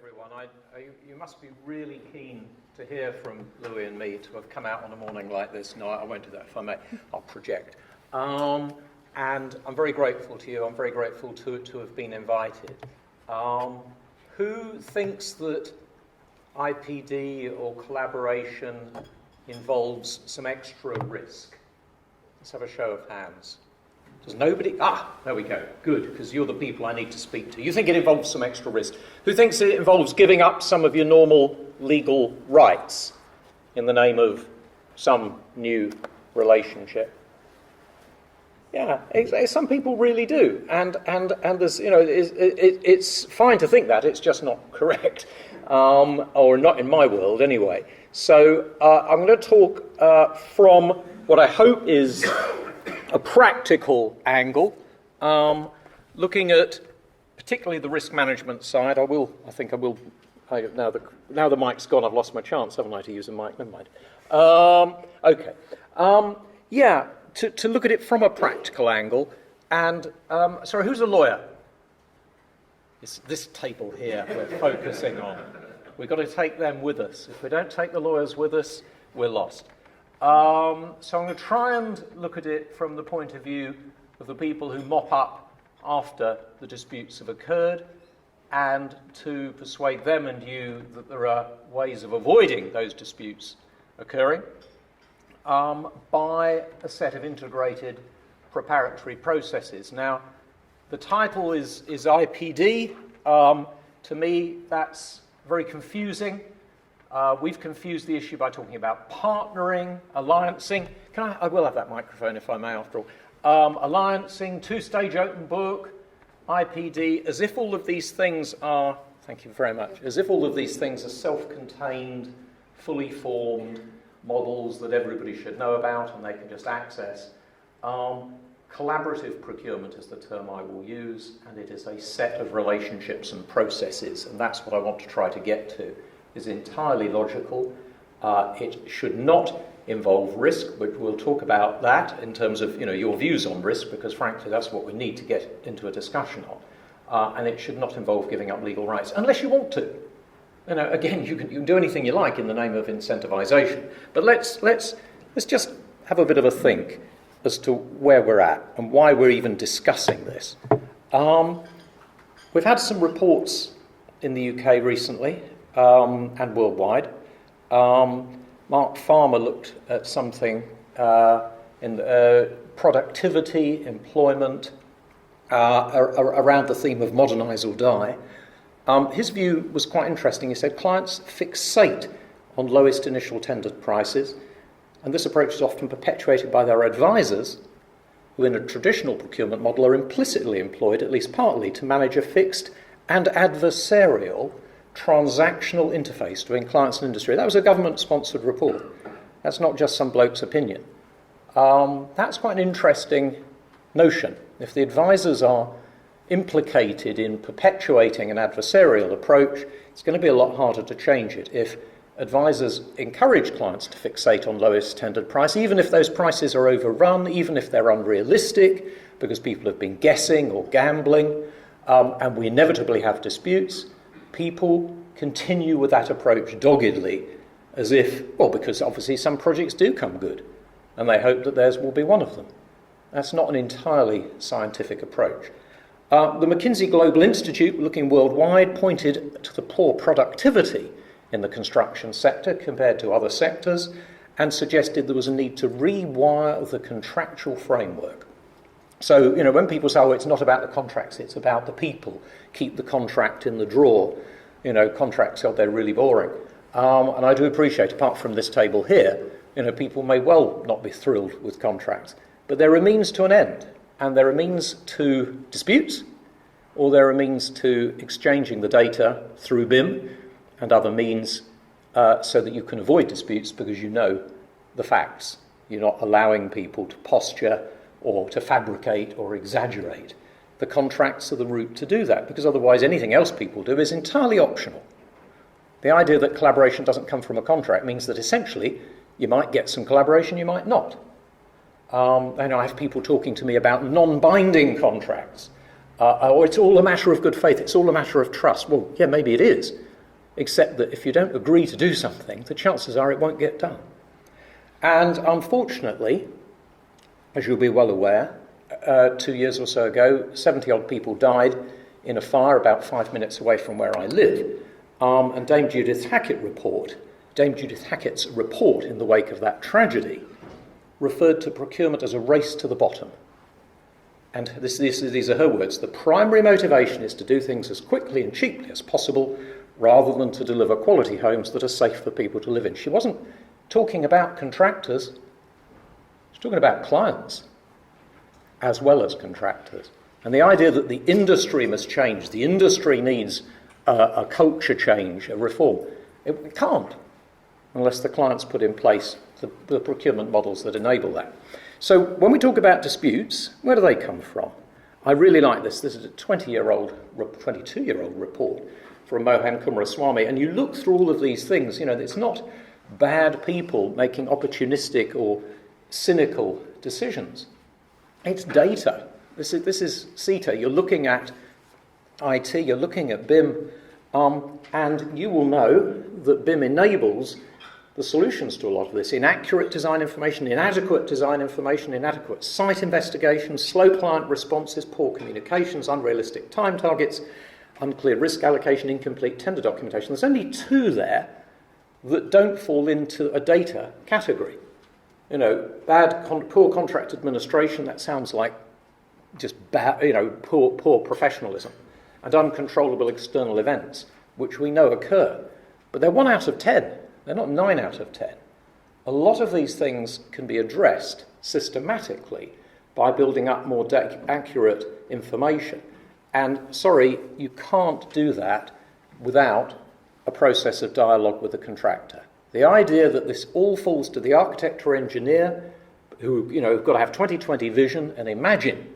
everyone. You must be really keen to hear from Louis and me to have come out on a morning like this. No, I won't do that if I may. I'll project. And I'm very grateful to you. I'm very grateful to have been invited. Who thinks that IPD or collaboration involves some extra risk? Let's have a show of hands. Does nobody? There we go. Good, because you're the people I need to speak to. You think it involves some extra risk. Who thinks it involves giving up some of your normal legal rights in the name of some new relationship? Yeah, some people really do, and there's, it's fine to think that. It's just not correct, or not in my world anyway. So I'm going to talk from what I hope is a practical angle, looking at particularly the risk management side. Now the mic's gone, I've lost my chance, haven't I, to use a mic? Never mind. Okay. To look at it from a practical angle, and, sorry, who's a lawyer? It's this table here we're focusing on. We've got to take them with us. If we don't take the lawyers with us, we're lost. So I'm going to try and look at it from the point of view of the people who mop up after the disputes have occurred, and to persuade them and you that there are ways of avoiding those disputes occurring by a set of integrated preparatory processes. Now, the title is IPD. To me, that's very confusing. We've confused the issue by talking about partnering, alliancing. I will have that microphone if I may, after all. Alliancing, two-stage open book, IPD, as if all of these things are, thank you very much, as if all of these things are self-contained, fully formed models that everybody should know about and they can just access. Collaborative procurement is the term I will use, and it is a set of relationships and processes, and that's what I want to try to get to. Is entirely logical. It should not involve risk, but we'll talk about that in terms of your views on risk, because frankly that's what we need to get into a discussion on. And it should not involve giving up legal rights, unless you want to. Again, you can do anything you like in the name of incentivization. But let's just have a bit of a think as to where we're at and why we're even discussing this. We've had some reports in the UK recently. And worldwide. Mark Farmer looked at something in productivity, employment, around the theme of modernise or die. His view was quite interesting. He said clients fixate on lowest initial tendered prices, and this approach is often perpetuated by their advisors, who in a traditional procurement model are implicitly employed, at least partly, to manage a fixed and adversarial transactional interface between clients and industry. That was a government-sponsored report. That's not just some bloke's opinion. That's quite an interesting notion. If the advisors are implicated in perpetuating an adversarial approach, it's going to be a lot harder to change it. If advisors encourage clients to fixate on lowest tendered price, even if those prices are overrun, even if they're unrealistic, because people have been guessing or gambling, and we inevitably have disputes, people continue with that approach doggedly, as if, because obviously some projects do come good, and they hope that theirs will be one of them. That's not an entirely scientific approach. The McKinsey Global Institute, looking worldwide, pointed to the poor productivity in the construction sector compared to other sectors, and suggested there was a need to rewire the contractual framework. So, when people say, it's not about the contracts, it's about the people, keep the contract in the drawer, contracts, they're really boring. And I do appreciate, apart from this table here, people may well not be thrilled with contracts, but they're a means to an end, and they're a means to disputes, or they're a means to exchanging the data through BIM and other means so that you can avoid disputes because you know the facts. You're not allowing people to posture or to fabricate or exaggerate. The contracts are the route to do that, because otherwise anything else people do is entirely optional. The idea that collaboration doesn't come from a contract means that essentially you might get some collaboration, you might not. I have people talking to me about non-binding contracts, or it's all a matter of good faith, it's all a matter of trust. Well, yeah, maybe it is, except that if you don't agree to do something, the chances are it won't get done. And unfortunately, as you'll be well aware, 2 years or so ago, 70-odd people died in a fire about 5 minutes away from where I live. And Dame Judith Hackett's report in the wake of that tragedy referred to procurement as a race to the bottom. And these are her words. The primary motivation is to do things as quickly and cheaply as possible rather than to deliver quality homes that are safe for people to live in. She wasn't talking about contractors. She's talking about clients as well as contractors. And the idea that the industry must change, the industry needs a culture change, a reform, it can't unless the clients put in place the procurement models that enable that. So when we talk about disputes, where do they come from? I really like this. This is a 22-year-old report from Mohan Kumaraswamy, and you look through all of these things, it's not bad people making opportunistic or cynical decisions. It's data. This is CitA. You're looking at IT, you're looking at BIM, and you will know that BIM enables the solutions to a lot of this. Inaccurate design information, inadequate design information, inadequate site investigations, slow client responses, poor communications, unrealistic time targets, unclear risk allocation, incomplete tender documentation. There's only two there that don't fall into a data category. Poor contract administration, that sounds like just bad, poor professionalism, and uncontrollable external events, which we know occur. But they're 1 out of 10. They're not 9 out of 10. A lot of these things can be addressed systematically by building up more accurate information. And, you can't do that without a process of dialogue with the contractor. The idea that this all falls to the architect or engineer who, have got to have 20/20 vision and imagine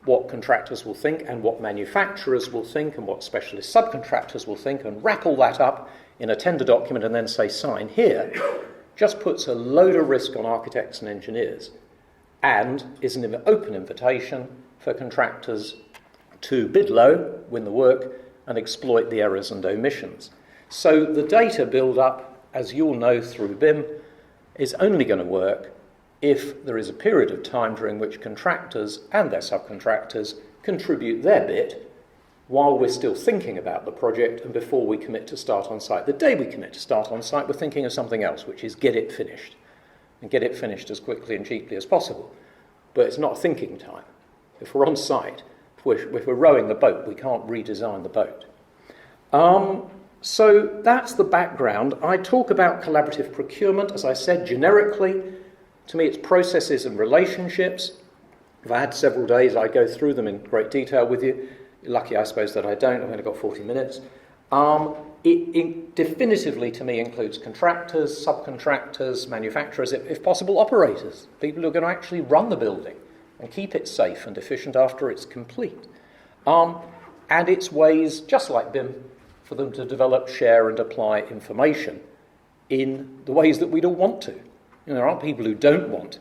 what contractors will think and what manufacturers will think and what specialist subcontractors will think and wrap all that up in a tender document and then say sign here, just puts a load of risk on architects and engineers and is an open invitation for contractors to bid low, win the work, and exploit the errors and omissions. So the data build-up, as you'll know through BIM, is only going to work if there is a period of time during which contractors and their subcontractors contribute their bit while we're still thinking about the project and before we commit to start on site. The day we commit to start on site, we're thinking of something else, which is get it finished, and get it finished as quickly and cheaply as possible. But it's not thinking time. If we're on site, if we're rowing the boat, we can't redesign the boat. So that's the background. I talk about collaborative procurement, as I said, generically. To me, it's processes and relationships. If I had several days, I'd go through them in great detail with you. You're lucky, I suppose, that I don't. I've only got 40 minutes. It definitively, to me, includes contractors, subcontractors, manufacturers, if possible, operators, people who are going to actually run the building and keep it safe and efficient after it's complete. And it's ways, just like BIM, for them to develop, share, and apply information in the ways that we don't want to. There aren't people who don't want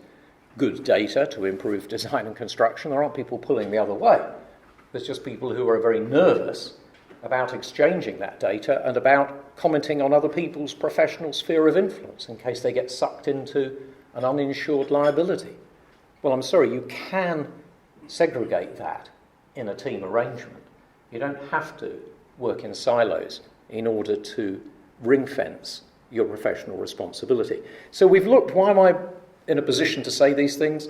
good data to improve design and construction. There aren't people pulling the other way. There's just people who are very nervous about exchanging that data and about commenting on other people's professional sphere of influence in case they get sucked into an uninsured liability. Well, I'm sorry, you can segregate that in a team arrangement. You don't have to work in silos in order to ring-fence your professional responsibility. So we've looked, why am I in a position to say these things?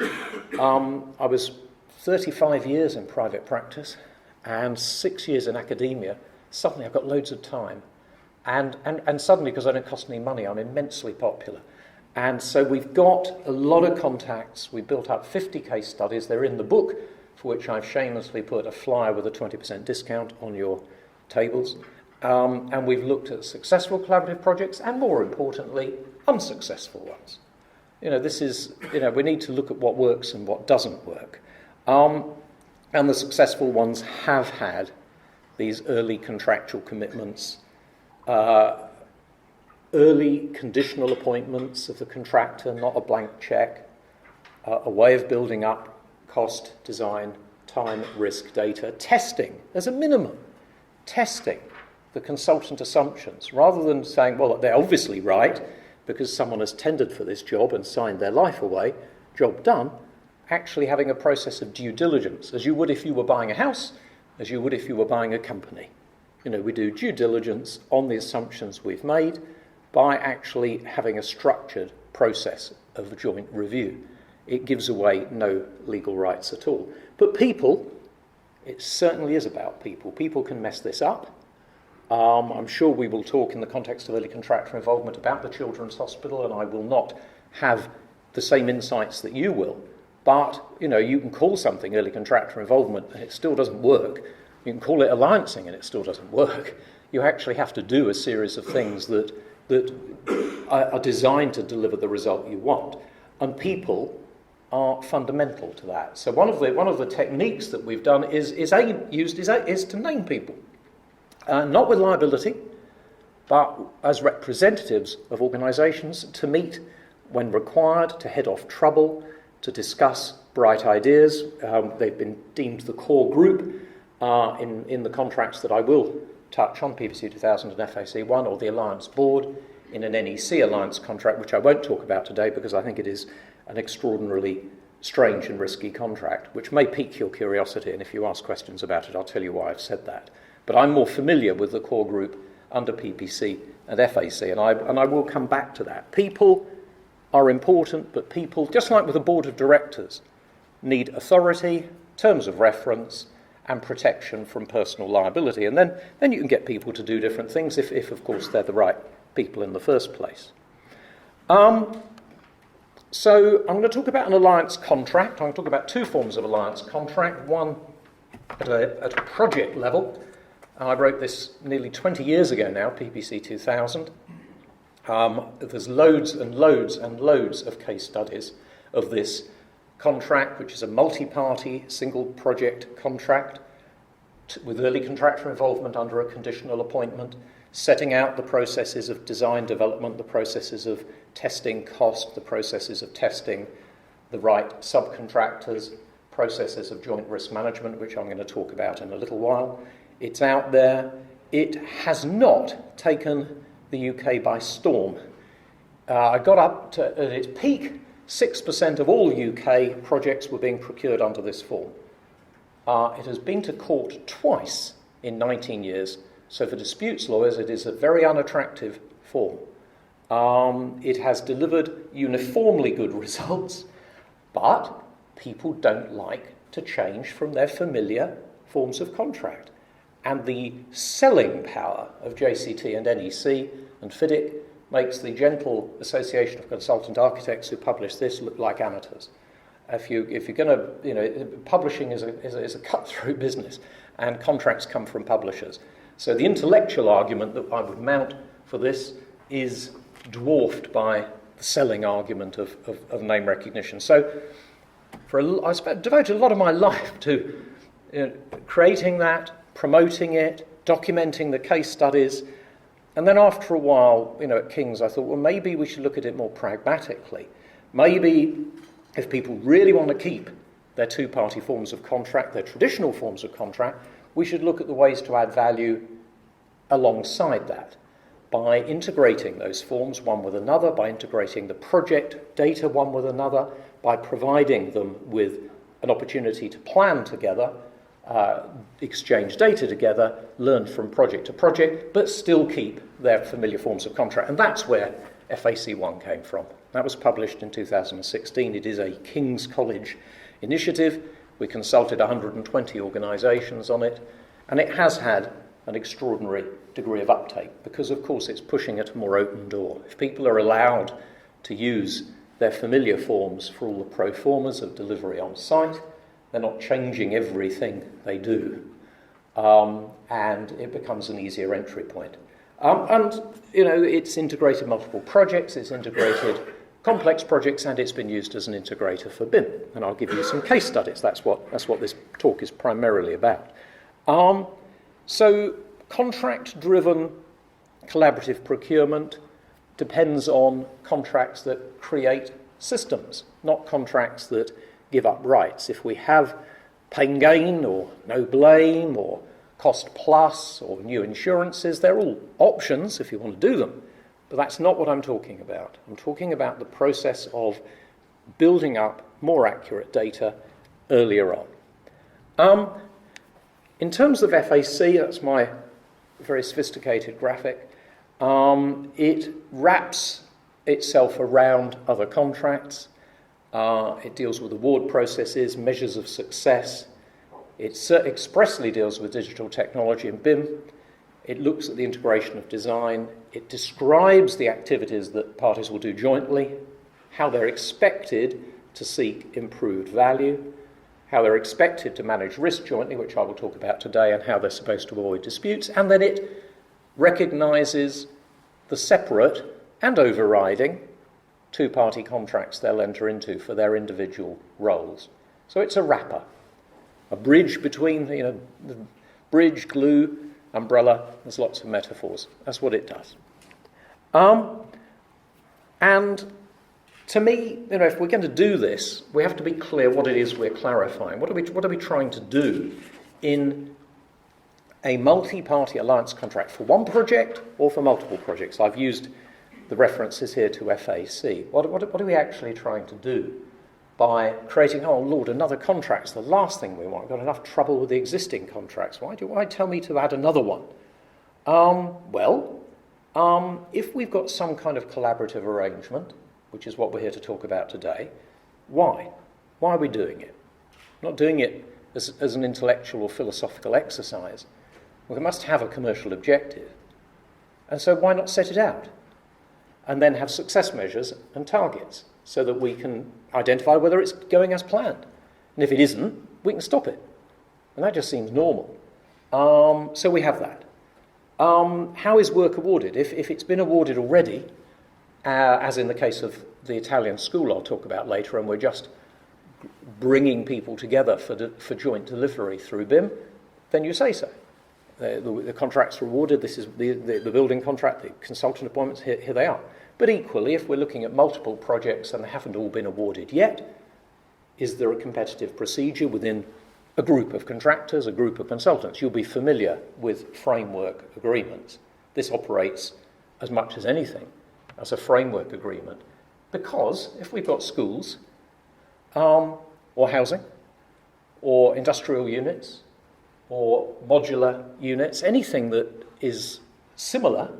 I was 35 years in private practice and 6 years in academia. Suddenly I've got loads of time. And suddenly, because I don't cost any money, I'm immensely popular. And so we've got a lot of contacts. We built up 50 case studies. They're in the book, for which I've shamelessly put a flyer with a 20% discount on your tables. And we've looked at successful collaborative projects and, more importantly, unsuccessful ones. We need to look at what works and what doesn't work. And the successful ones have had these early contractual commitments, early conditional appointments of the contractor, not a blank check, a way of building up cost, design, time, risk, data, testing. There's a minimum. Testing. the consultant assumptions, rather than saying, well, they're obviously right because someone has tendered for this job and signed their life away, job done, actually having a process of due diligence, as you would if you were buying a house, as you would if you were buying a company. We do due diligence on the assumptions we've made by actually having a structured process of a joint review. It gives away no legal rights at all. But people, it certainly is about people. People can mess this up. I'm sure we will talk in the context of early contractor involvement about the Children's Hospital, and I will not have the same insights that you will. But, you can call something early contractor involvement and it still doesn't work. You can call it alliancing and it still doesn't work. You actually have to do a series of things that are designed to deliver the result you want. And people are fundamental to that. So one of the techniques that we've done is to name people. Not with liability, but as representatives of organisations to meet when required, to head off trouble, to discuss bright ideas. They've been deemed the core group in the contracts that I will touch on, PPC 2000 and FAC 1, or the Alliance Board in an NEC Alliance contract, which I won't talk about today because I think it is an extraordinarily strange and risky contract, which may pique your curiosity, and if you ask questions about it, I'll tell you why I've said that. But I'm more familiar with the core group under PPC and FAC, and I will come back to that. People are important, but people, just like with a board of directors, need authority, terms of reference, and protection from personal liability. And then you can get people to do different things if, of course, they're the right people in the first place. So I'm going to talk about an alliance contract. I'm going to talk about two forms of alliance contract, one at a project level. I wrote this nearly 20 years ago now, PPC 2000. There's loads and loads and loads of case studies of this contract, which is a multi-party, single project contract with early contractor involvement under a conditional appointment, setting out the processes of design development, the processes of testing cost, the processes of testing the right subcontractors, processes of joint risk management, which I'm going to talk about in a little while. It's out there. It has not taken the UK by storm. I got up to, at its peak, 6% of all UK projects were being procured under this form. It has been to court twice in 19 years, so for disputes lawyers it is a very unattractive form. It has delivered uniformly good results, but people don't like to change from their familiar forms of contract. And the selling power of JCT and NEC and FIDIC makes the gentle Association of Consultant Architects who publish this look like amateurs. If you're going to, publishing is a cut-through business, and contracts come from publishers. So the intellectual argument that I would mount for this is dwarfed by the selling argument of name recognition. So I devoted a lot of my life to creating that, promoting it, documenting the case studies, and then after a while, at King's, I thought, well, maybe we should look at it more pragmatically. Maybe if people really want to keep their two-party forms of contract, their traditional forms of contract, we should look at the ways to add value alongside that by integrating those forms one with another, by integrating the project data one with another, by providing them with an opportunity to plan together, exchange data together, learn from project to project, but still keep their familiar forms of contract. And that's where FAC1 came from. That was published in 2016. It is a King's College initiative. We consulted 120 organisations on it, and it has had an extraordinary degree of uptake because, of course, it's pushing at a more open door. If people are allowed to use their familiar forms for all the pro formas of delivery on site, they're not changing everything they do, and it becomes an easier entry point. It's integrated multiple projects, it's integrated complex projects, and it's been used as an integrator for BIM. And I'll give you some case studies. That's what this talk is primarily about. So contract-driven collaborative procurement depends on contracts that create systems, not contracts that give up rights. If we have pain gain or no blame or cost plus or new insurances. They're all options if you want to do them, but that's not what I'm talking about. I'm talking about the process of building up more accurate data earlier on. In terms of FAC, that's my very sophisticated graphic, it wraps itself around other contracts. It deals with award processes, measures of success. It expressly deals with digital technology and BIM. It looks at the integration of design. It describes the activities that parties will do jointly, how they're expected to seek improved value, how they're expected to manage risk jointly, which I will talk about today, and how they're supposed to avoid disputes. And then it recognises the separate and overriding two-party contracts they'll enter into for their individual roles. So it's a wrapper, a bridge between, the bridge, glue, umbrella. There's lots of metaphors. That's what it does. And to me, if we're going to do this, we have to be clear what it is we're clarifying. What are we trying to do in a multi-party alliance contract for one project or for multiple projects? I've used the references here to FAC. What are we actually trying to do by creating, oh Lord, another contract's the last thing we want. We've got enough trouble with the existing contracts. Why tell me to add another one? If we've got some kind of collaborative arrangement, which is what we're here to talk about today, why? Why are we doing it? Not doing it as an intellectual or philosophical exercise. We must have a commercial objective. And so why not set it out? And then have success measures and targets so that we can identify whether it's going as planned. And if it isn't, we can stop it. And that just seems normal. So we have that. How is work awarded? If it's been awarded already, as in the case of the Italian school I'll talk about later, and we're just bringing people together for joint delivery through BIM, then you say so. The contracts are awarded, this is the building contract, the consultant appointments, here they are. But equally, if we're looking at multiple projects and they haven't all been awarded yet, is there a competitive procedure within a group of contractors, a group of consultants? You'll be familiar with framework agreements. This operates as much as anything as a framework agreement, because if we've got schools or housing or industrial units or modular units, anything that is similar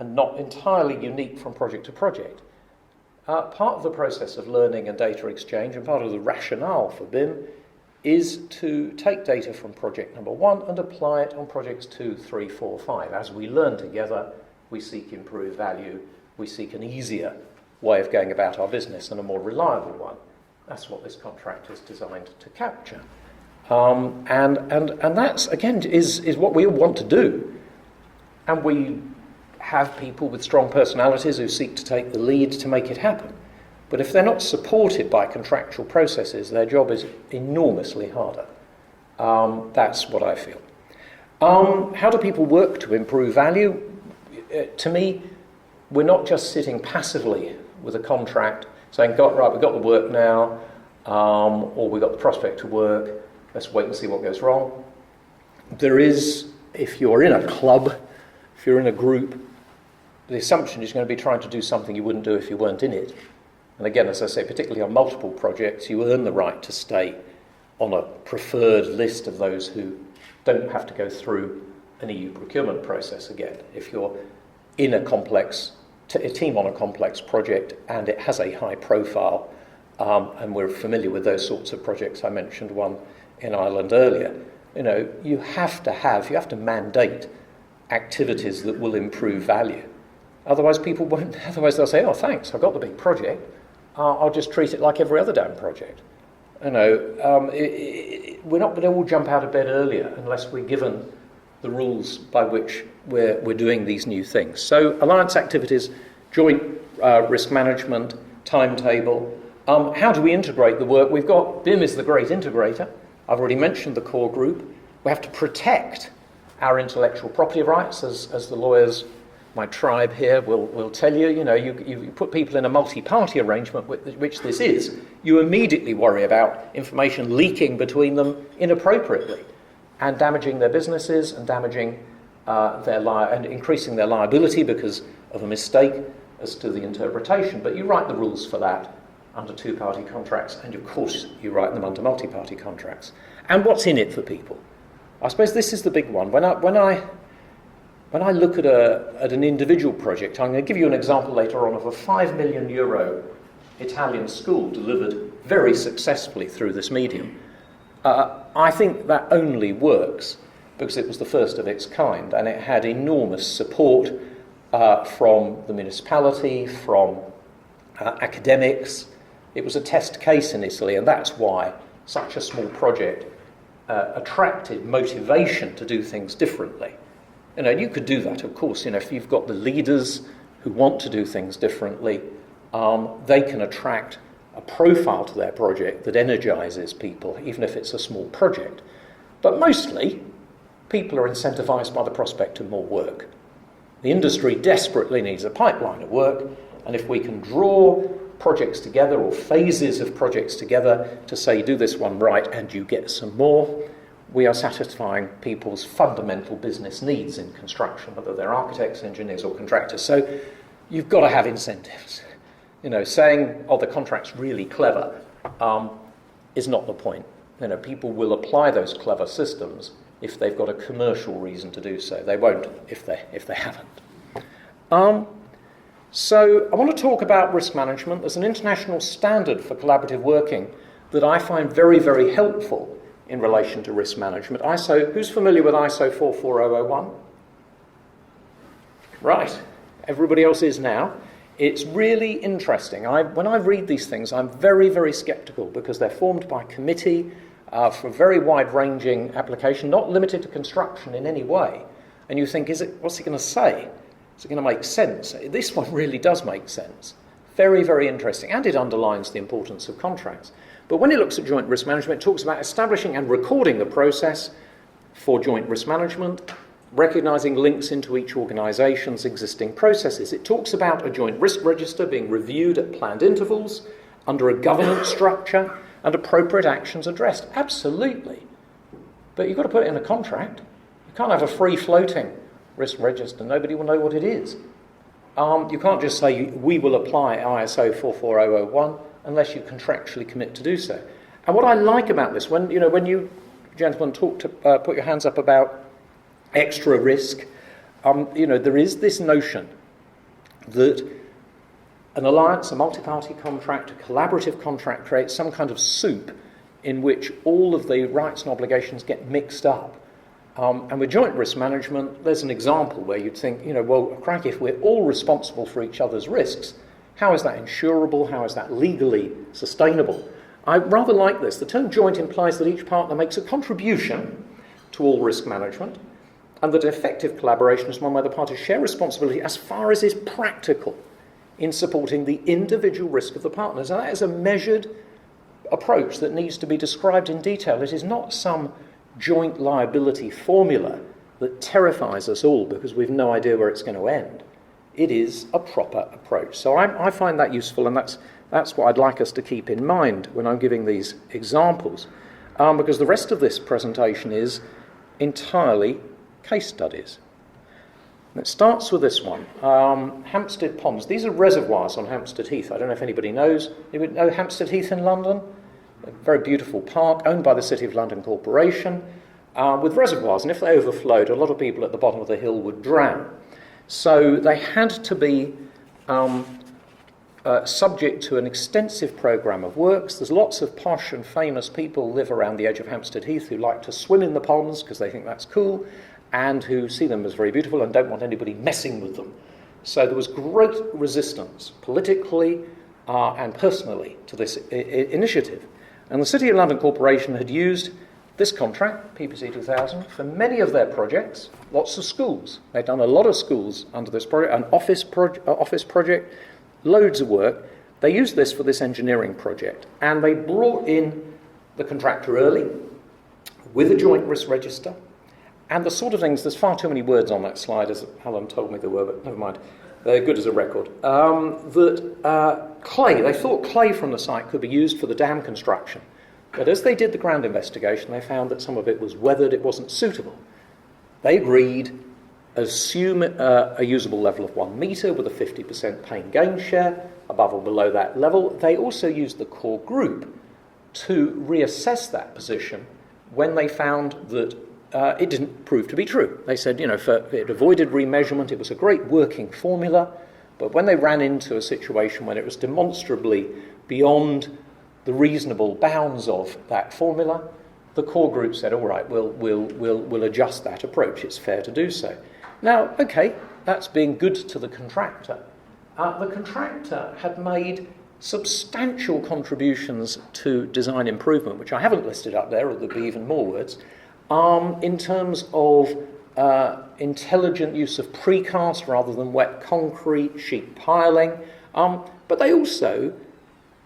and not entirely unique from project to project, part of the process of learning and data exchange and part of the rationale for BIM is to take data from project number 1 and apply it on projects 2, 3, 4, 5. As we learn together, we seek improved value, we seek an easier way of going about our business and a more reliable one. That's what this contract is designed to capture. And that's, again, is what we all want to do. And we have people with strong personalities who seek to take the lead to make it happen. But if they're not supported by contractual processes, their job is enormously harder. That's what I feel. How do people work to improve value? To me, we're not just sitting passively with a contract saying, we've got the work now, or we've got the prospect of work, let's wait and see what goes wrong. There is, if you're in a club, if you're in a group, the assumption is going to be trying to do something you wouldn't do if you weren't in it. And again, as I say, particularly on multiple projects, you earn the right to stay on a preferred list of those who don't have to go through an EU procurement process again. If you're in a team on a complex project and it has a high profile, and we're familiar with those sorts of projects. I mentioned one in Ireland earlier. You have to mandate activities that will improve value. Otherwise people won't, they'll say, oh thanks, I've got the big project, I'll just treat it like every other damn project. We're not going to all jump out of bed earlier unless we're given the rules by which we're doing these new things. So alliance activities, joint risk management, timetable. How do we integrate the work? We've got, BIM is the great integrator. I've already mentioned the core group. We have to protect our intellectual property rights, as the lawyers, my tribe here, will tell you. You put people in a multi-party arrangement, which this is, you immediately worry about information leaking between them inappropriately. and damaging their businesses and damaging and increasing their liability because of a mistake as to the interpretation. But you write the rules for that under two-party contracts, and of course you write them under multi-party contracts. And what's in it for people? I suppose this is the big one. When I look at an individual project, I'm going to give you an example later on of a €5 million Italian school delivered very successfully through this medium. I think that only works because it was the first of its kind, and it had enormous support from the municipality, from academics. It was a test case in Italy, and that's why such a small project attracted motivation to do things differently. You could do that, of course. If you've got the leaders who want to do things differently, they can attract a profile to their project that energizes people, even if it's a small project. But mostly, people are incentivized by the prospect of more work. The industry desperately needs a pipeline of work, and if we can draw projects together or phases of projects together to say, do this one right and you get some more, we are satisfying people's fundamental business needs in construction, whether they're architects, engineers or contractors. So you've got to have incentives. Saying, the contract's really clever is not the point. People will apply those clever systems if they've got a commercial reason to do so. They won't if they haven't. So I want to talk about risk management. There's an international standard for collaborative working that I find very, very helpful in relation to risk management. Who's familiar with ISO 44001? Right, everybody else is now. It's really interesting. When I read these things, I'm very, very sceptical because they're formed by committee for very wide-ranging application, not limited to construction in any way. And you think, what's he going to say? Is it going to make sense? This one really does make sense. Very, very interesting. And it underlines the importance of contracts. But when it looks at joint risk management, it talks about establishing and recording the process for joint risk management, recognising links into each organisation's existing processes. It talks about a joint risk register being reviewed at planned intervals, under a governance structure, and appropriate actions addressed. Absolutely. But you've got to put it in a contract. You can't have a free-floating risk register. Nobody will know what it is. You can't just say, we will apply ISO 44001 unless you contractually commit to do so. And what I like about this, when you gentlemen put your hands up about extra risk, there is this notion that an alliance, a multi-party contract, a collaborative contract creates some kind of soup in which all of the rights and obligations get mixed up. And with joint risk management, there's an example where you'd think, crikey, if we're all responsible for each other's risks, how is that insurable? How is that legally sustainable? I rather like this. The term joint implies that each partner makes a contribution to all risk management, and that effective collaboration is one where the parties share responsibility as far as is practical in supporting the individual risk of the partners. And that is a measured approach that needs to be described in detail. It is not some joint liability formula that terrifies us all because we've no idea where it's going to end. It is a proper approach. So I find that useful, and that's what I'd like us to keep in mind when I'm giving these examples, because the rest of this presentation is entirely case studies. And it starts with this one, Hampstead Ponds. These are reservoirs on Hampstead Heath. I don't know if anybody knows. You would know Hampstead Heath in London? A very beautiful park owned by the City of London Corporation with reservoirs. And if they overflowed, a lot of people at the bottom of the hill would drown. So they had to be subject to an extensive programme of works. There's lots of posh and famous people live around the edge of Hampstead Heath who like to swim in the ponds because they think that's cool, and who see them as very beautiful and don't want anybody messing with them. So there was great resistance, politically and personally, to this initiative. And the City of London Corporation had used this contract, PPC 2000, for many of their projects, lots of schools. They'd done a lot of schools under this project, an office project, loads of work. They used this for this engineering project, and they brought in the contractor early with a joint risk register, and the sort of things, there's far too many words on that slide, as Helen told me there were, but never mind. They're good as a record. Clay, they thought clay from the site could be used for the dam construction. But as they did the ground investigation, they found that some of it was weathered, it wasn't suitable. They agreed, assume a usable level of 1 metre with a 50% pain gain share, above or below that level. They also used the core group to reassess that position when they found that it didn't prove to be true. They said, it avoided remeasurement, it was a great working formula, but when they ran into a situation when it was demonstrably beyond the reasonable bounds of that formula, the core group said, all right, we'll adjust that approach, it's fair to do so. Now, okay, that's being good to the contractor. The contractor had made substantial contributions to design improvement, which I haven't listed up there, or there'll be even more words, in terms of intelligent use of precast rather than wet concrete, sheet piling, but they also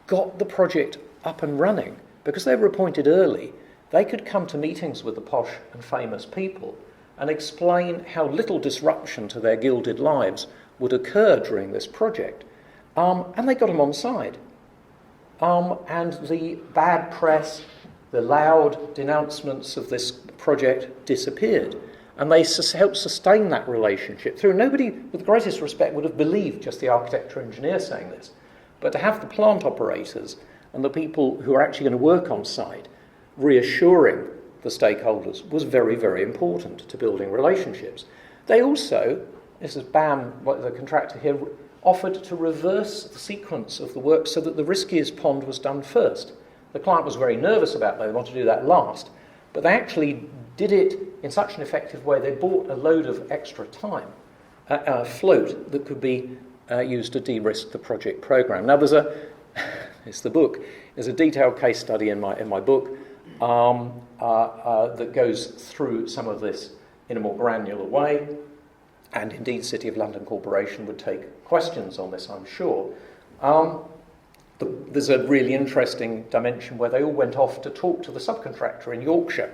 got the project up and running. Because they were appointed early, they could come to meetings with the posh and famous people and explain how little disruption to their gilded lives would occur during this project. And they got them on side. And the bad press, the loud denouncements of this project disappeared. And they helped sustain that relationship through. Nobody, with the greatest respect, would have believed just the architect or engineer saying this. But to have the plant operators and the people who are actually going to work on site reassuring the stakeholders was very, very important to building relationships. They also, this is BAM, the contractor here, offered to reverse the sequence of the work so that the riskiest pond was done first. The client was very nervous about that, they wanted to do that last, but they actually did it in such an effective way, they bought a load of extra time, float that could be used to de-risk the project program. Now it's the book, there's a detailed case study in my book that goes through some of this in a more granular way, and indeed City of London Corporation would take questions on this, I'm sure. There's a really interesting dimension where they all went off to talk to the subcontractor in Yorkshire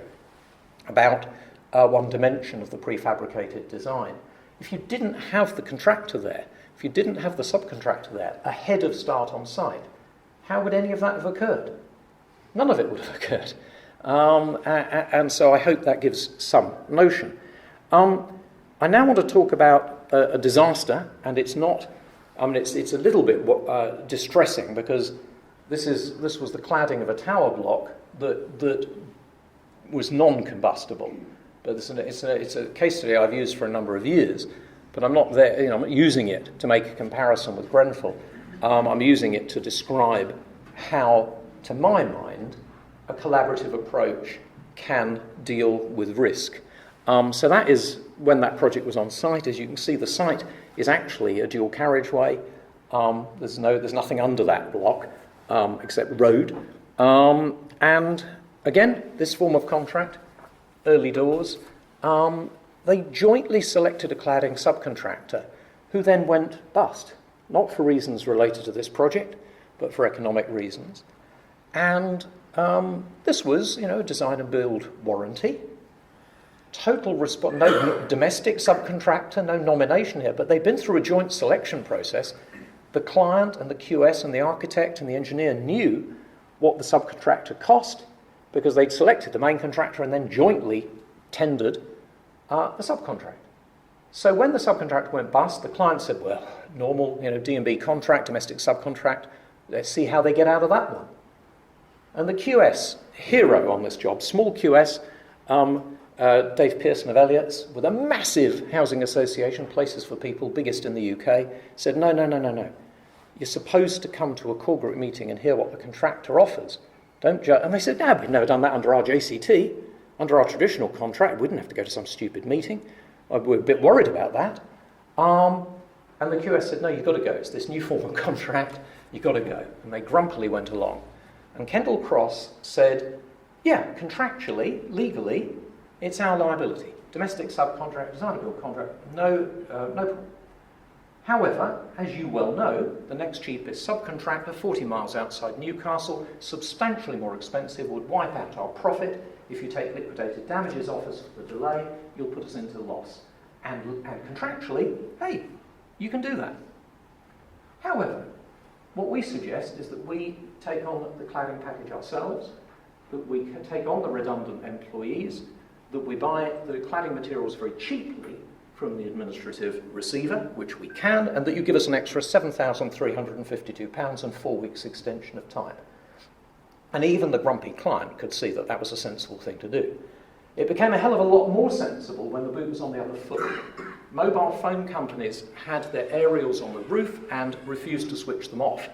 about one dimension of the prefabricated design. If you didn't have the contractor there, if you didn't have the subcontractor there ahead of start on site, how would any of that have occurred? None of it would have occurred. And so I hope that gives some notion. I now want to talk about a disaster, and it's not, it's a little bit distressing because this was the cladding of a tower block that was non-combustible. But it's a case study I've used for a number of years, but I'm not there, I'm not using it to make a comparison with Grenfell. I'm using it to describe how, to my mind, a collaborative approach can deal with risk. So that is when that project was on site. As you can see, the site is actually a dual carriageway. There's nothing under that block except road. And again, this form of contract, early doors, they jointly selected a cladding subcontractor who then went bust, not for reasons related to this project, but for economic reasons. And this was, a design and build warranty. No domestic subcontractor, no nomination here, but they've been through a joint selection process. The client and the QS and the architect and the engineer knew what the subcontractor cost because they'd selected the main contractor and then jointly tendered the subcontract. So when the subcontractor went bust, the client said, well, normal, D&B contract, domestic subcontract, let's see how they get out of that one. And the QS, hero on this job, small QS, Dave Pearson of Elliott's, with a massive housing association, Places for People, biggest in the UK, said, no. You're supposed to come to a core group meeting and hear what the contractor offers. Don't judge. And they said, no, we've never done that under our JCT. Under our traditional contract, we didn't have to go to some stupid meeting. We're a bit worried about that. And the QS said, no, you've got to go. It's this new form of contract. You've got to go. And they grumpily went along. And Kendall Cross said, yeah, contractually, legally, it's our liability. Domestic subcontract, design and build contract, no problem. However, as you well know, the next cheapest subcontractor, 40 miles outside Newcastle, substantially more expensive, would wipe out our profit. If you take liquidated damages off us for the delay, you'll put us into loss. And contractually, hey, you can do that. However, what we suggest is that we take on the cladding package ourselves, that we can take on the redundant employees, that we buy the cladding materials very cheaply from the administrative receiver, which we can, and that you give us an extra £7,352 and 4 weeks extension of time. And even the grumpy client could see that that was a sensible thing to do. It became a hell of a lot more sensible when the boot was on the other foot. Mobile phone companies had their aerials on the roof and refused to switch them off.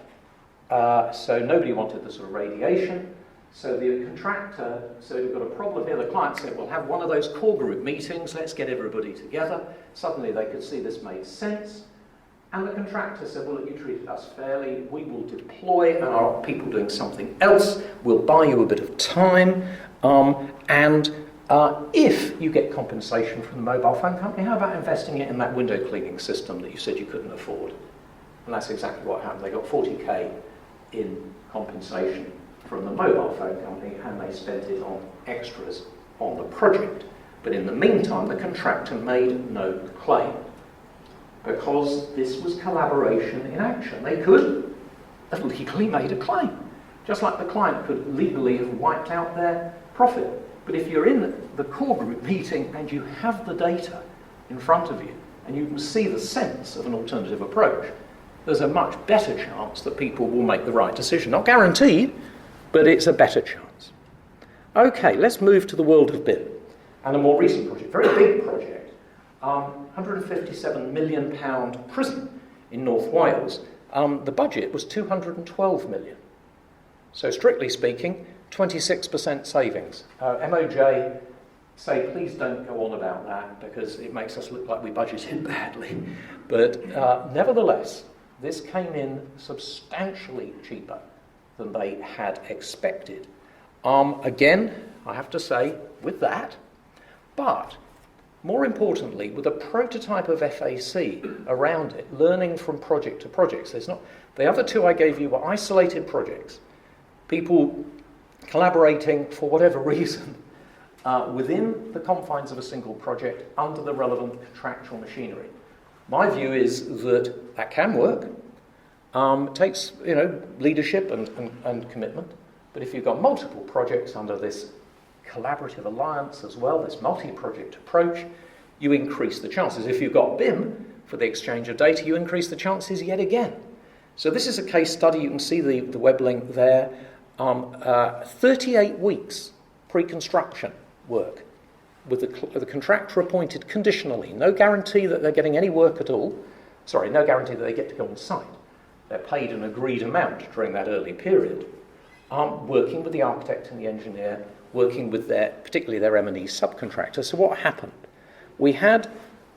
So nobody wanted the sort of radiation. So the contractor said, we've got a problem here. The client said, we'll have one of those core group meetings. Let's get everybody together. Suddenly they could see this made sense. And the contractor said, well, look, you treated us fairly. We will deploy our people doing something else. We'll buy you a bit of time. If you get compensation from the mobile phone company, how about investing it in that window cleaning system that you said you couldn't afford? And that's exactly what happened. They got 40k in compensation from the mobile phone company, and they spent it on extras on the project. But in the meantime, the contractor made no claim, because this was collaboration in action. They could have legally made a claim, just like the client could legally have wiped out their profit. But if you're in the core group meeting and you have the data in front of you, and you can see the sense of an alternative approach, there's a much better chance that people will make the right decision. Not guaranteed, but it's a better chance. Okay, let's move to the world of BIM and a more recent project, very big project, £157 million prison in North Wales. The budget was £212 million. So strictly speaking, 26% savings. MOJ say, please don't go on about that because it makes us look like we budgeted badly. But nevertheless, this came in substantially cheaper than they had expected. Again, I have to say, with that, but more importantly, with a prototype of FAC around it, learning from project to project. So it's not, the other two I gave you were isolated projects, people collaborating for whatever reason within the confines of a single project under the relevant contractual machinery. My view is that that can work. It takes, leadership and commitment. But if you've got multiple projects under this collaborative alliance as well, this multi-project approach, you increase the chances. If you've got BIM for the exchange of data, you increase the chances yet again. So this is a case study. You can see the web link there. 38 weeks pre-construction work with the contractor appointed conditionally. No guarantee that they're getting any work at all. Sorry, no guarantee that they get to go on site. They're paid an agreed amount during that early period, working with the architect and the engineer, working with particularly their M&E subcontractor. So what happened? We had,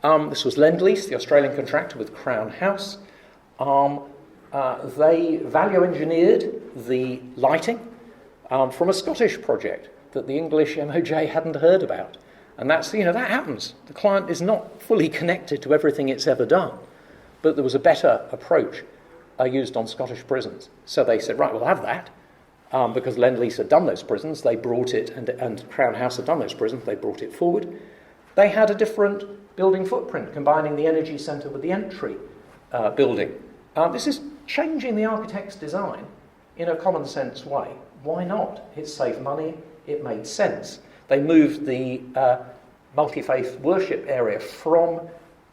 this was Lend-Lease, the Australian contractor with Crown House. They value engineered the lighting from a Scottish project that the English MOJ hadn't heard about. And that's, that happens. The client is not fully connected to everything it's ever done. But there was a better approach used on Scottish prisons. So they said, right, we'll have that. Because Lend-Lease had done those prisons, they brought it, and Crown House had done those prisons, they brought it forward. They had a different building footprint, combining the energy centre with the entry building. This is changing the architect's design in a common sense way. Why not? It saved money, it made sense. They moved the multi-faith worship area from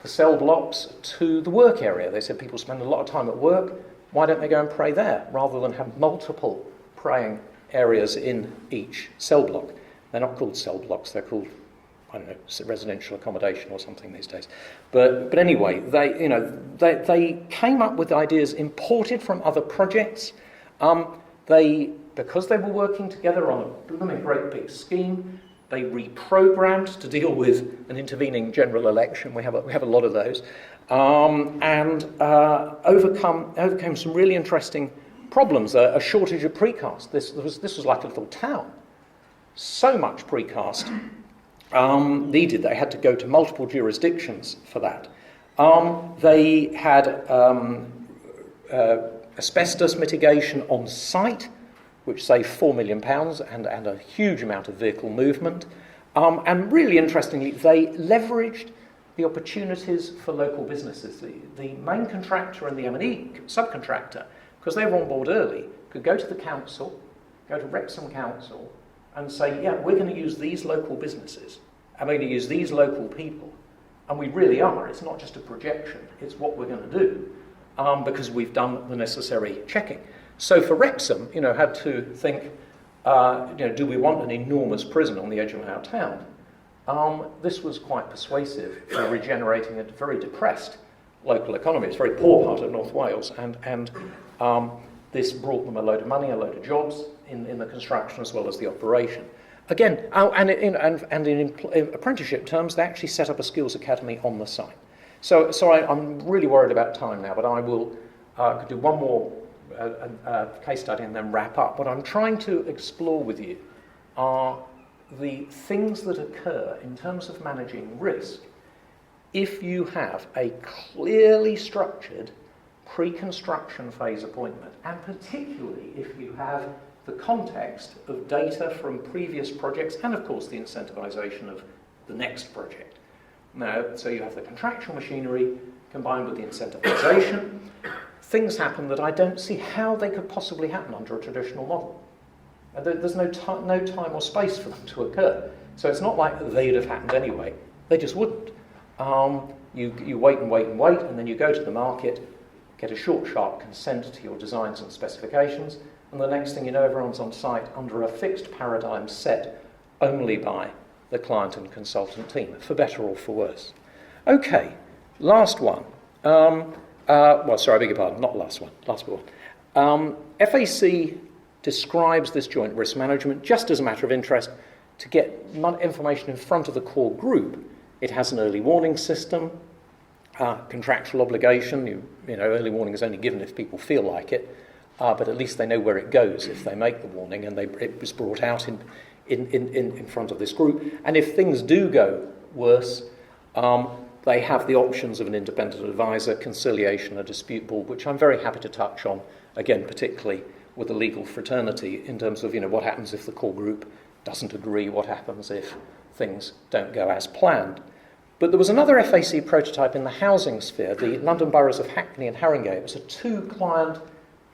the cell blocks to the work area. They said people spend a lot of time at work, why don't they go and pray there, rather than have multiple praying areas in each cell block. They're not called cell blocks, they're called, residential accommodation or something these days. But anyway, they came up with ideas imported from other projects. Because they were working together on a blooming great big scheme, they reprogrammed to deal with an intervening general election. We have a lot of those, and overcame some really interesting problems. A shortage of precast. This was like a little town. So much precast needed. They had to go to multiple jurisdictions for that. They had asbestos mitigation on site, which saved £4 million and a huge amount of vehicle movement. And really interestingly, they leveraged the opportunities for local businesses. The main contractor and the M&E subcontractor, because they were on board early, could go to the council, go to Wrexham Council, and say, yeah, we're going to use these local businesses, and we're going to use these local people, and we really are. It's not just a projection, it's what we're going to do, because we've done the necessary checking. So for Wrexham, had to think, do we want an enormous prison on the edge of our town? This was quite persuasive for regenerating a very depressed local economy. It's a very poor part of North Wales, and this brought them a load of money, a load of jobs in the construction as well as the operation. Again, and in apprenticeship terms, they actually set up a skills academy on the site. So I'm really worried about time now, but I will could do one more case study and then wrap up. What I'm trying to explore with you are the things that occur in terms of managing risk if you have a clearly structured pre-construction phase appointment, and particularly if you have the context of data from previous projects and, of course, the incentivisation of the next project. Now, so you have the contractual machinery combined with the incentivisation. Things happen that I don't see how they could possibly happen under a traditional model. And there's no time or space for them to occur. So it's not like they'd have happened anyway. They just wouldn't. You wait and wait and wait, and then you go to the market, get a short, sharp consent to your designs and specifications, and the next thing you know, everyone's on site under a fixed paradigm set only by the client and consultant team, for better or for worse. Okay, last one. I beg your pardon, not last one, last one. FAC describes this joint risk management just as a matter of interest to get information in front of the core group. It has an early warning system, contractual obligation. Early warning is only given if people feel like it, but at least they know where it goes if they make the warning, and it was brought out in front of this group. And if things do go worse, they have the options of an independent advisor, conciliation, a dispute board, which I'm very happy to touch on, again, particularly with the legal fraternity in terms of, what happens if the core group doesn't agree, what happens if things don't go as planned. But there was another FAC prototype in the housing sphere, the London boroughs of Hackney and Haringey. It was a 2-client,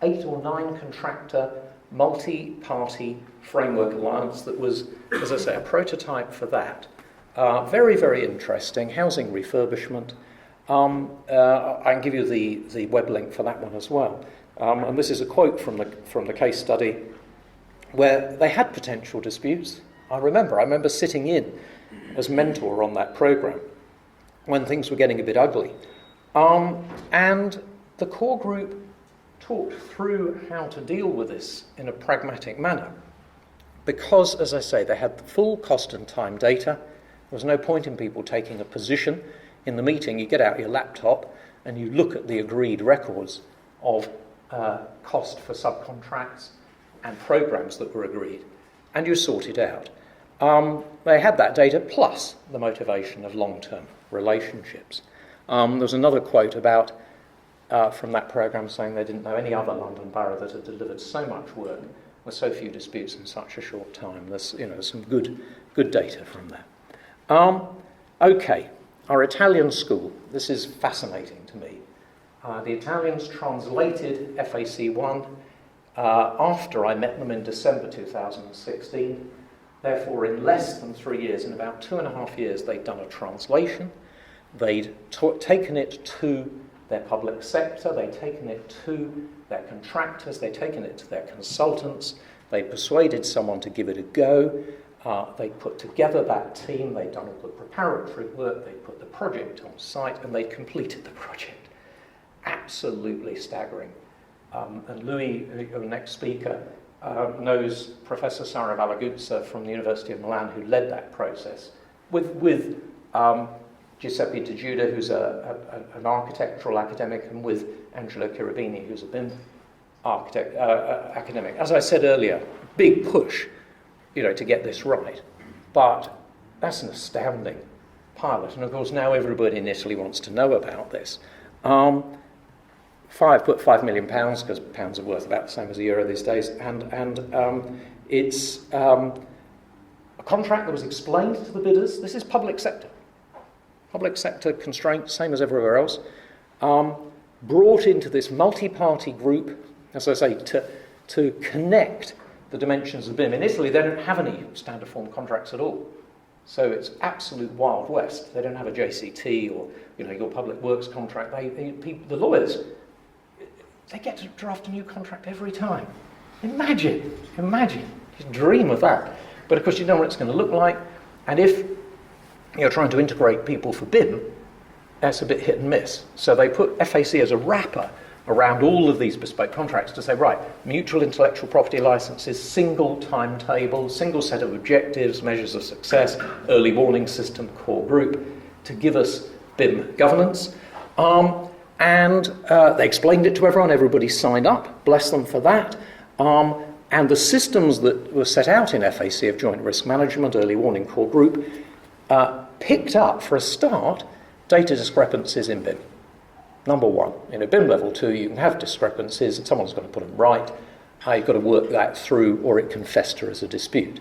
8 or 9 contractor, multi-party framework alliance that was, as I say, a prototype for that. Very, very interesting, housing refurbishment. I can give you the web link for that one as well. And this is a quote from the case study where they had potential disputes. I remember sitting in as mentor on that programme when things were getting a bit ugly. And the core group talked through how to deal with this in a pragmatic manner. Because, as I say, they had the full cost and time data. There was no point in people taking a position. In the meeting, you get out your laptop and you look at the agreed records of cost for subcontracts and programmes that were agreed, and you sort it out. They had that data plus the motivation of long-term relationships. There was another quote about from that programme saying they didn't know any other London borough that had delivered so much work with so few disputes in such a short time. There's some good data from there. Okay, our Italian school. This is fascinating to me. The Italians translated FAC1 after I met them in December 2016. Therefore, in less than 3 years, in about 2.5 years, they'd done a translation. They'd taken it to their public sector, they'd taken it to their contractors, they'd taken it to their consultants, they persuaded someone to give it a go, they put together that team, they'd done all the preparatory work, they'd put the project on site, and they'd completed the project. Absolutely staggering. And Louis, our next speaker, knows Professor Sara Valaguzza from the University of Milan, who led that process, with Giuseppe De Giuda, who's an architectural academic, and with Angelo Cherubini, who's a BIM academic. As I said earlier, big push, to get this right. But that's an astounding pilot. And of course, now everybody in Italy wants to know about this. £5 million, because pounds are worth about the same as a euro these days, and it's a contract that was explained to the bidders. This is public sector constraint, same as everywhere else, brought into this multi-party group, as I say, to connect the dimensions of BIM. In Italy, they don't have any standard form contracts at all. So it's absolute Wild West. They don't have a JCT or your public works contract. The lawyers, they get to draft a new contract every time. Imagine, just dream of that. But of course you know what it's going to look like, and if you're trying to integrate people for BIM, that's a bit hit and miss. So they put FAC as a wrapper around all of these bespoke contracts to say, right, mutual intellectual property licenses, single timetable, single set of objectives, measures of success, early warning system, core group, to give us BIM governance. And they explained it to everyone, everybody signed up, bless them for that. And the systems that were set out in FAC of joint risk management, early warning, core group, picked up, for a start, data discrepancies in BIM. Number one, in a BIM level 2, you can have discrepancies and someone's got to put them right. You've got to work that through or it can fester as a dispute.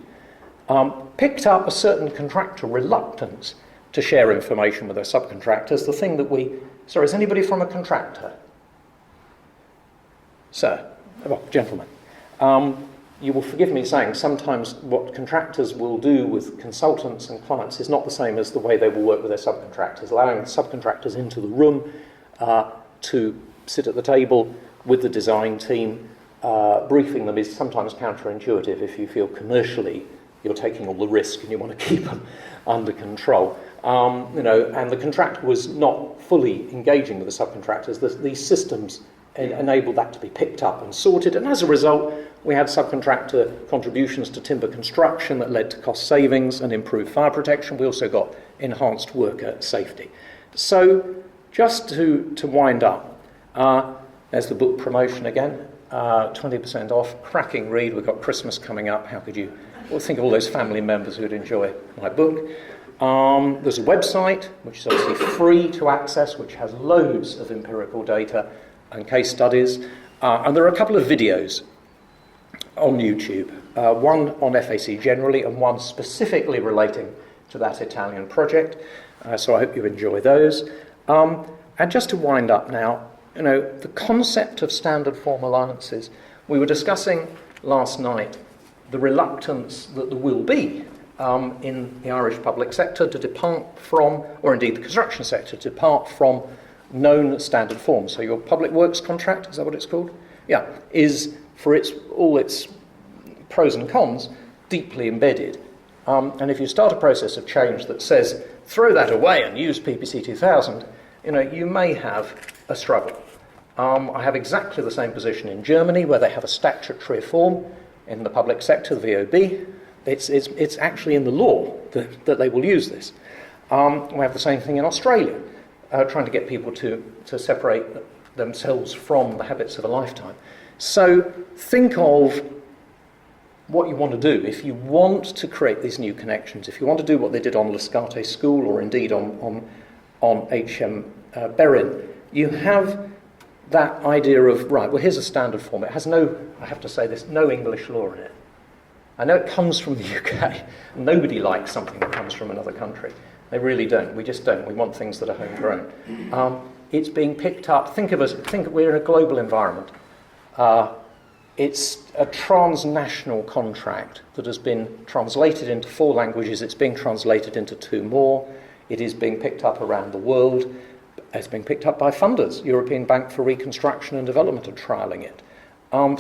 Picked up a certain contractor reluctance to share information with their subcontractors. The thing that sorry, is anybody from a contractor? Sir, gentlemen. You will forgive me saying sometimes what contractors will do with consultants and clients is not the same as the way they will work with their subcontractors, allowing subcontractors into the room to sit at the table with the design team. Briefing them is sometimes counterintuitive if you feel commercially you're taking all the risk and you want to keep them under control. And the contractor was not fully engaging with the subcontractors. These systems enabled that to be picked up and sorted, and as a result we had subcontractor contributions to timber construction that led to cost savings and improved fire protection. We also got enhanced worker safety. So just to wind up, there's the book promotion again, 20% off, cracking read. We've got Christmas coming up. How could you think of all those family members who'd enjoy my book? There's a website which is obviously free to access, which has loads of empirical data and case studies, and there are a couple of videos on YouTube, one on FAC generally and one specifically relating to that Italian project, so I hope you enjoy those. And just to wind up now, the concept of standard form alliances, we were discussing last night the reluctance that there will be in the Irish public sector to depart from, or indeed the construction sector, to depart from known standard forms. So your public works contract, is that what it's called? Yeah, is, for all its pros and cons, deeply embedded. And if you start a process of change that says, throw that away and use PPC 2000, you may have a struggle. I have exactly the same position in Germany, where they have a statutory form in the public sector, the VOB. It's actually in the law that they will use this. We have the same thing in Australia, trying to get people to separate themselves from the habits of a lifetime. So think of what you want to do. If you want to create these new connections, if you want to do what they did on Lascate School or indeed on HM Berrin, you have that idea of, right, well, here's a standard form. It has no, I have to say this, no English law in it. I know it comes from the UK. Nobody likes something that comes from another country. They really don't. We just don't. We want things that are homegrown. It's being picked up. Think we're in a global environment. It's a transnational contract that has been translated into 4 languages. It's being translated into 2 more. It is being picked up around the world. It's being picked up by funders. European Bank for Reconstruction and Development are trialling it.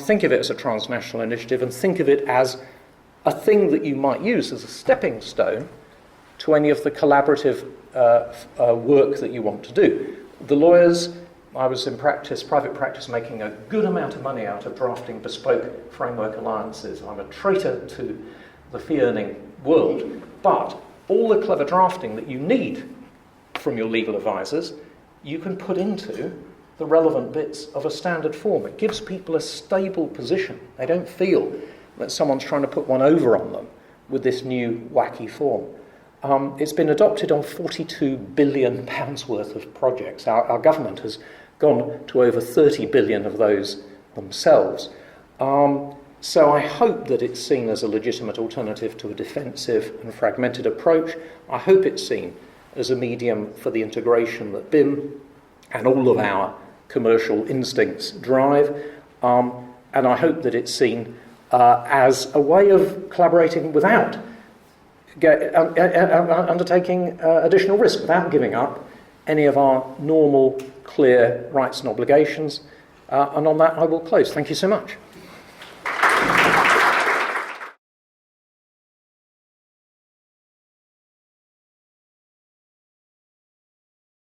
Think of it as a transnational initiative, and think of it as a thing that you might use as a stepping stone to any of the collaborative work that you want to do. The lawyers, I was in private practice, making a good amount of money out of drafting bespoke framework alliances. I'm a traitor to the fee-earning world, but all the clever drafting that you need from your legal advisors, you can put into the relevant bits of a standard form. It gives people a stable position. They don't feel that someone's trying to put one over on them with this new wacky form. It's been adopted on £42 billion worth of projects. Our government has gone to over 30 billion of those themselves. So I hope that it's seen as a legitimate alternative to a defensive and fragmented approach. I hope it's seen as a medium for the integration that BIM and all of our commercial instincts drive. And I hope that it's seen as a way of collaborating without undertaking additional risk, without giving up any of our normal, clear rights and obligations. And on that, I will close. Thank you so much.